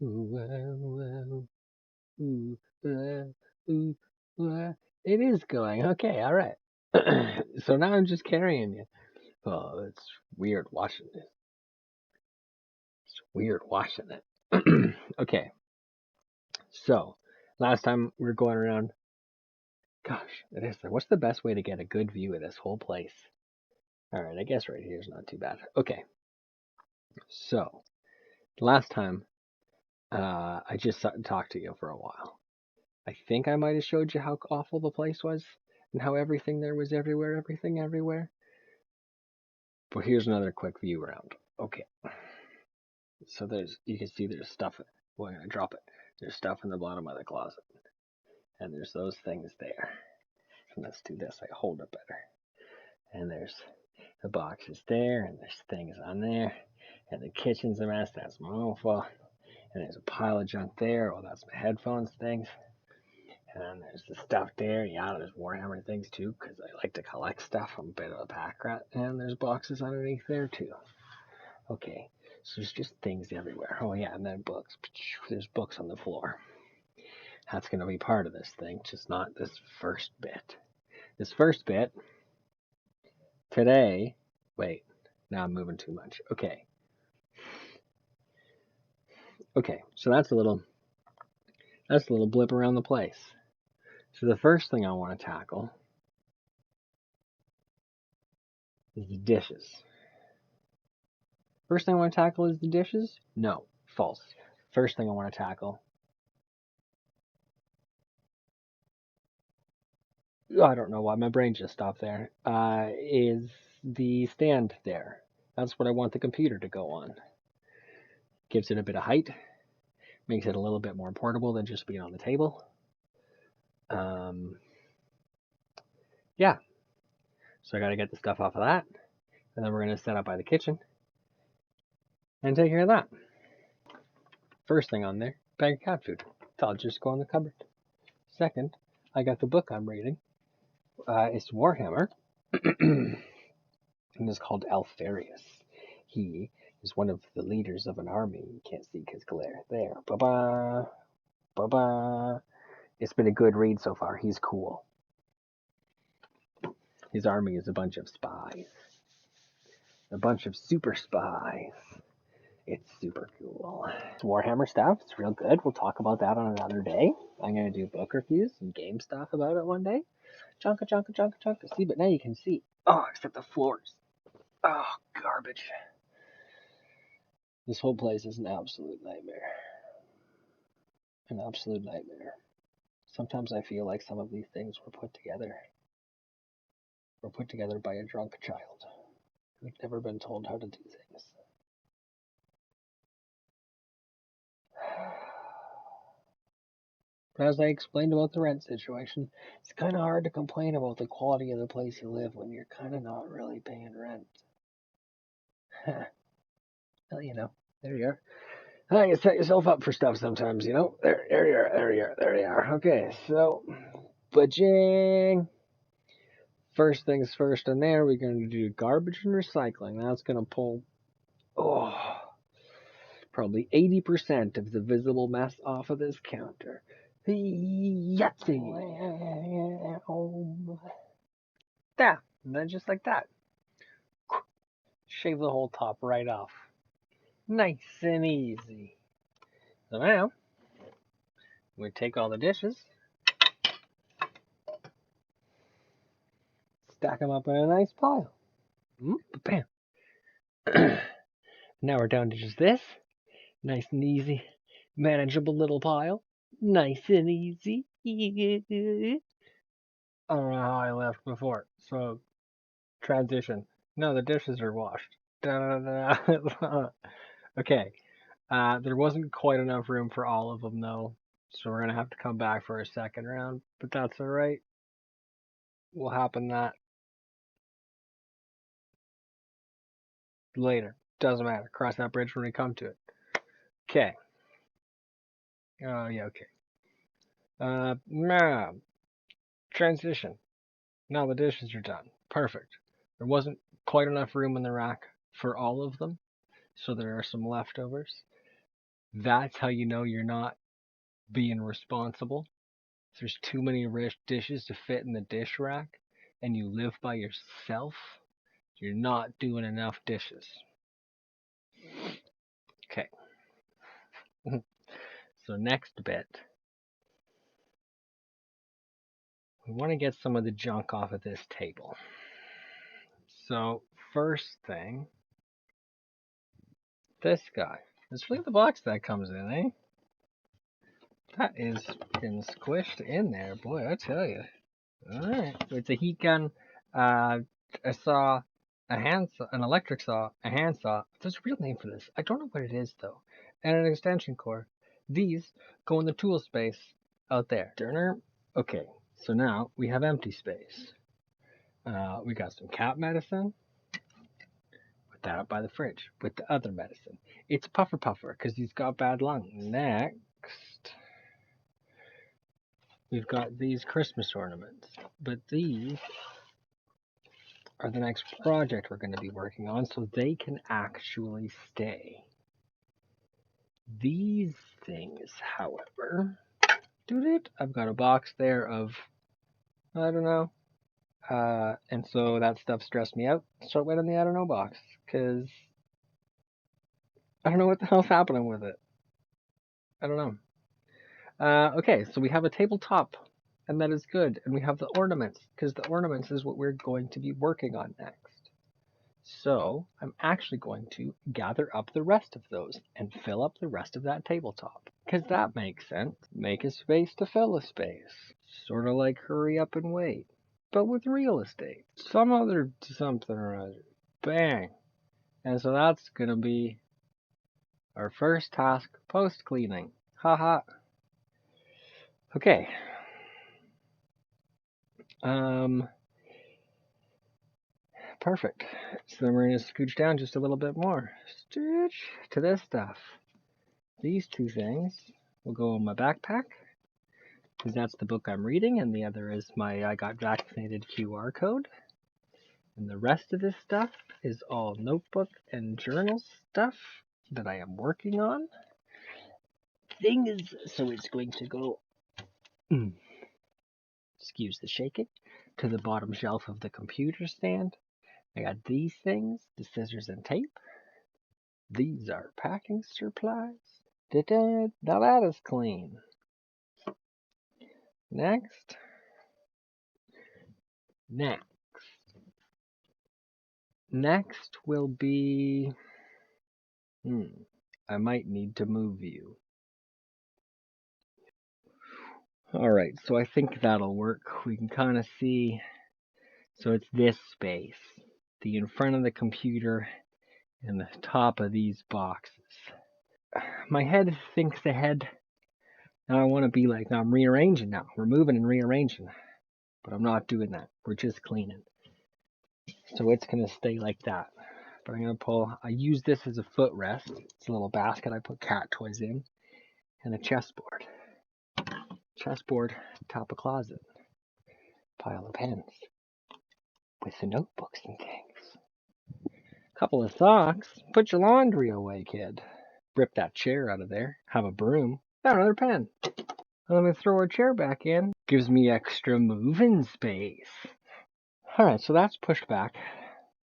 Ooh, ooh, ooh, It is going. Okay, all right. So now I'm just carrying you. Oh, it's weird watching it. It's weird watching it. Okay, so last time we were going around. Gosh, it is. What's the best way to get a good view of this whole place? All right, I guess right here is not too bad. Okay, so last time I just sat and talked to you for a while. I think I might have showed you how awful the place was and how everything there was everywhere, everything everywhere. But here's another quick view around. Okay, so you can see there's stuff. Well, I drop it. There's stuff in the bottom of the closet, and there's those things there. And let's do this. I hold it better. And there's the boxes there, and there's things on there, and the kitchen's a mess. That's my sofa, and there's a pile of junk there. Oh, that's my headphones things. And then there's the stuff there. Yeah, there's Warhammer things too, because I like to collect stuff. I'm a bit of a pack rat. And there's boxes underneath there too. Okay, so there's just things everywhere. Oh yeah, and then books. There's books on the floor. That's going to be part of this thing, just not this first bit. This first bit, today, wait, now I'm moving too much. Okay, so that's a little blip around the place. So the first thing I want to tackle is the dishes. First thing I want to tackle is the dishes? No, false. First thing I want to tackle, I don't know why my brain just stopped there, is the stand there. That's what I want the computer to go on. Gives it a bit of height, makes it a little bit more portable than just being on the table. Yeah, so I got to get the stuff off of that, and then we're going to set up by the kitchen and take care of that. First thing on there, bag of cat food. I'll just go in the cupboard. Second, I got the book I'm reading. It's Warhammer, and it's called Alfarius. He is one of the leaders of an army. You can't see because glare. There. Ba-ba. Ba-ba. It's been a good read so far. He's cool. His army is a bunch of spies. A bunch of super spies. It's super cool. It's Warhammer stuff. It's real good. We'll talk about that on another day. I'm going to do book reviews and game stuff about it one day. Chunka, chunka, chunka, chunka. See, but now you can see. Oh, except the floors. Oh, garbage. This whole place is an absolute nightmare. An absolute nightmare. Sometimes I feel like some of these things were put together by a drunk child who'd never been told how to do things. But as I explained about the rent situation, it's kind of hard to complain about the quality of the place you live when you're kind of not really paying rent. Well, there you are. You set yourself up for stuff sometimes, There you are. Okay, so budgeting. First things first in there, we're going to do garbage and recycling. That's going to pull, probably 80% of the visible mess off of this counter. Yahtzee! Yeah, and then just like that. Shave the whole top right off. Nice and easy. So now, we take all the dishes, stack them up in a nice pile. Bam. Now we're down to just this. Nice and easy. Manageable little pile. Nice and easy. I don't know how I left before. So, transition. No, the dishes are washed. Okay. There wasn't quite enough room for all of them, though. So we're going to have to come back for a second round. But that's alright. We'll happen that later. Doesn't matter. Cross that bridge when we come to it. Okay. Oh, yeah, okay. Transition. Now the dishes are done. Perfect. There wasn't quite enough room in the rack for all of them, so there are some leftovers. That's how you know you're not being responsible. If there's too many dishes to fit in the dish rack and you live by yourself, you're not doing enough dishes. Okay. So next bit, we want to get some of the junk off of this table. So first thing, this guy. Let's look at the box that comes in, eh? That is getting squished in there, boy, I tell you. Alright, so it's a heat gun, a saw, an electric saw, a hand saw. There's a real name for this. I don't know what it is though. And an extension cord. These go in the tool space out there. Turner. Okay, so now we have empty space. We got some cat medicine. Put that up by the fridge with the other medicine. It's Puffer because he's got bad lung. Next, we've got these Christmas ornaments, but these are the next project we're going to be working on, so they can actually stay. These things, however, I've got a box there of, I don't know, and so that stuff stressed me out, so it went in the I don't know box, because I don't know what the hell's happening with it. I don't know. Okay, so we have a tabletop, and that is good, and we have the ornaments, because the ornaments is what we're going to be working on next. So I'm actually going to gather up the rest of those and fill up the rest of that tabletop. Because that makes sense. Make a space to fill a space. Sort of like hurry up and wait. But with real estate. Some other something or other. Bang. And so that's going to be our first task post cleaning. Haha. Okay. Perfect. So then we're going to scooch down just a little bit more. Stooch to this stuff. These two things will go in my backpack, because that's the book I'm reading, and the other is my I got vaccinated QR code. And the rest of this stuff is all notebook and journal stuff that I am working on. So it's going to go, excuse the shaking, to the bottom shelf of the computer stand. I got these things, the scissors and tape. These are packing supplies. Da-da. Now that is clean. Next. Next will be, I might need to move you. Alright, so I think that'll work. We can kind of see, so it's this space, the in front of the computer and the top of these boxes. My head thinks ahead. Now I want to be like, I'm rearranging now. We're moving and rearranging. But I'm not doing that. We're just cleaning. So it's going to stay like that. But I'm going to pull, I use this as a footrest. It's a little basket I put cat toys in. And a chessboard. Chessboard, top of closet. Pile of pens. With the notebooks and things. Couple of socks. Put your laundry away, kid. Rip that chair out of there. Have a broom. Got another pen. Let me throw our chair back in. Gives me extra moving space. Alright, so that's pushed back.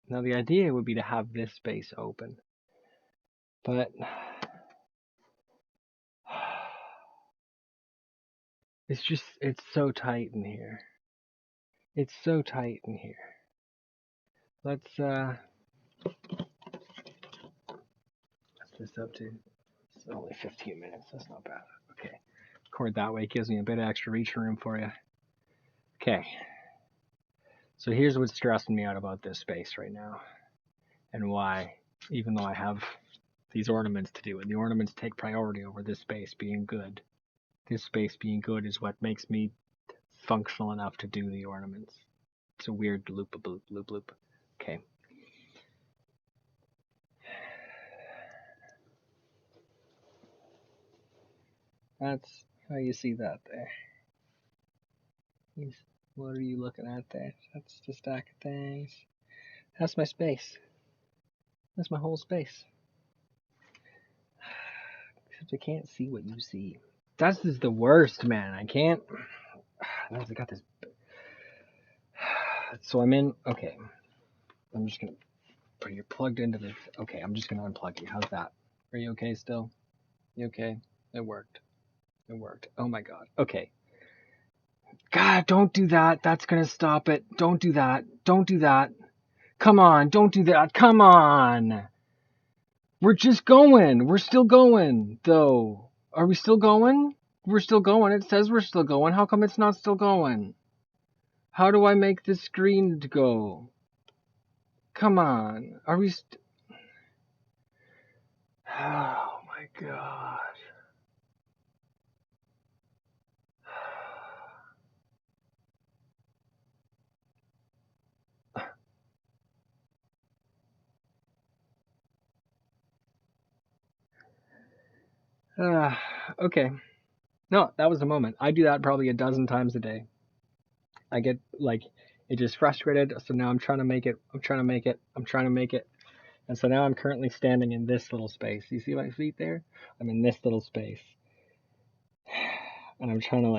Now the idea would be to have this space open. But it's so tight in here. It's so tight in here. What's this up to? It's only 15 minutes. That's not bad. Okay. Record that way. It gives me a bit of extra reach room for you. Okay. So here's what's stressing me out about this space right now. And why, even though I have these ornaments to do, and the ornaments take priority over this space being good. This space being good is what makes me functional enough to do the ornaments. It's a weird loop. Okay. That's how you see that there. What are you looking at there? That's the stack of things. That's my space. That's my whole space. Sometimes I can't see what you see. That's just the worst, man. I can't. I got this. So I'm in. Okay. I'm just gonna put you plugged into this. Okay, I'm just gonna unplug you. How's that? Are you okay still? You okay? It worked. It worked. Oh my god. Okay. God, don't do that. That's gonna stop it. Don't do that. Don't do that. Come on, don't do that. Come on. We're just going. We're still going, though. Are we still going? We're still going. It says we're still going. How come it's not still going? How do I make this screen go? Come on. Are we Oh my god. Okay. No, that was a moment. I do that probably a dozen times a day. I get like it just frustrated, so now I'm trying to make it. I'm trying to make it. I'm trying to make it. And so now I'm currently standing in this little space. You see my feet there? I'm in this little space. And I'm trying to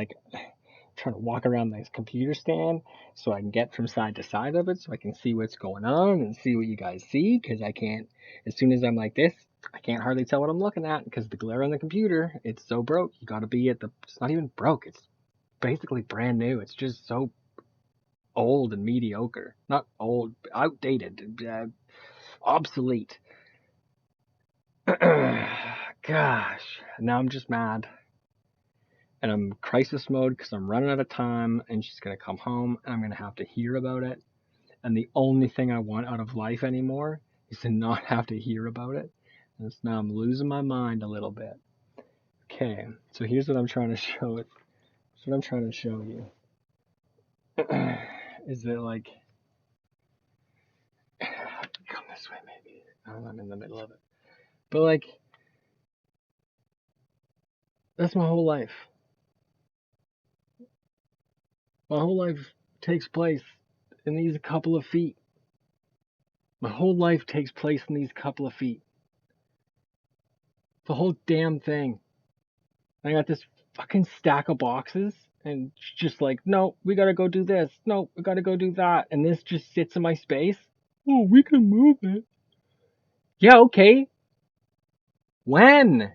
walk around this computer stand so I can get from side to side of it so I can see what's going on and see what you guys see, because I can't, as soon as I'm like this, I can't hardly tell what I'm looking at because the glare on the computer, it's so broke. You got to be at the, it's not even broke, it's basically brand new. It's just so old and mediocre. Not old, outdated, obsolete. Gosh, now I'm just mad. And I'm crisis mode because I'm running out of time and she's going to come home and I'm going to have to hear about it. And the only thing I want out of life anymore is to not have to hear about it. And so now I'm losing my mind a little bit. Okay, so here's what I'm trying to show it. Here's what I'm trying to show you. Is it like, come this way maybe. Oh, I'm in the middle of it. But like, that's my whole life. My whole life takes place in these couple of feet. My whole life takes place in these couple of feet. The whole damn thing. I got this fucking stack of boxes, and just like, no, we gotta go do this. No, we gotta go do that. And this just sits in my space. Oh, we can move it. Yeah, okay. When?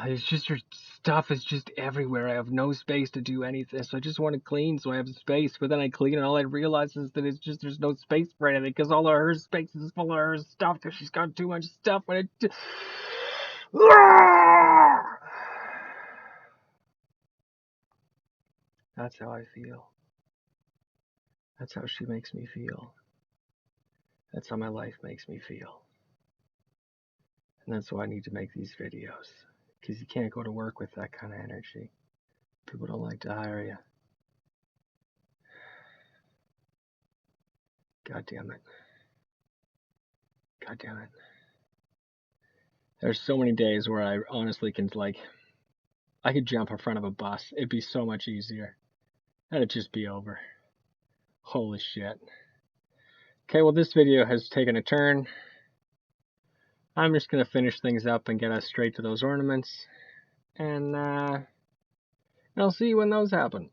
It's just your stuff is just everywhere. I have no space to do anything. So I just want to clean so I have space. But then I clean and all I realize is that it's just there's no space for anything because all of her space is full of her stuff because she's got too much stuff. And it. That's how I feel. That's how she makes me feel. That's how my life makes me feel. And that's why I need to make these videos. Because you can't go to work with that kind of energy. People don't like to hire you. God damn it. God damn it. There's so many days where I honestly can, like, I could jump in front of a bus. It'd be so much easier. And it'd just be over. Holy shit. Okay, well, this video has taken a turn. I'm just going to finish things up and get us straight to those ornaments. And I'll see you when those happen.